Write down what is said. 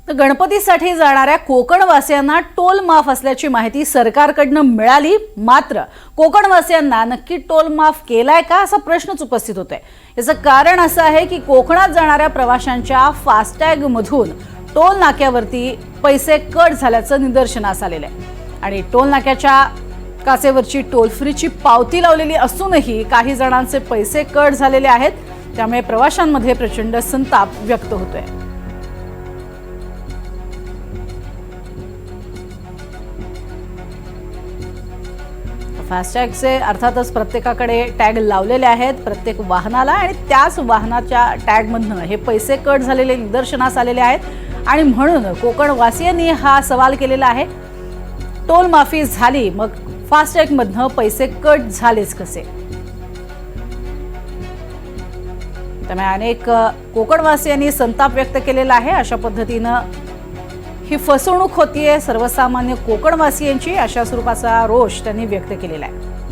तर गणपतीसाठी जाणाऱ्या कोकणवासियांना टोल माफ असल्याची माहिती सरकारकडून मिळाली, मात्र कोकणवासियांना नक्की टोल माफ केलाय का असा प्रश्नच उपस्थित होतोय। याचं कारण असं आहे की कोकणात जाणाऱ्या प्रवाशांच्या फास्टॅग मधून टोल नाक्यावरती पैसे कट झाल्याचं निदर्शनास आलेलं आहे आणि टोल नाक्याच्या काचेवरची टोल फ्रीची पावती लावलेली असूनही काही जणांचे पैसे कट झालेले आहेत, त्यामुळे प्रवाशांमध्ये प्रचंड संताप व्यक्त होतोय। फास्टॅगचे अर्थातच प्रत्येकाकडे टॅग लावलेले आहेत, प्रत्येक वाहनाला, आणि त्याच वाहनाच्या टॅगमधनं हे पैसे कट झालेले निदर्शनास आलेले आहेत आणि म्हणून कोकणवासियांनी हा सवाल केलेला आहे, टोल माफी झाली मग फास्टॅगमधनं पैसे कट झालेच कसे। त्यामुळे अनेक कोकणवासियांनी संताप व्यक्त केलेला आहे। अशा पद्धतीनं ही फसवणूक होतीये सर्वसामान्य कोकणवासियांची, अशा स्वरूपाचा रोष त्यांनी व्यक्त केलेला आहे।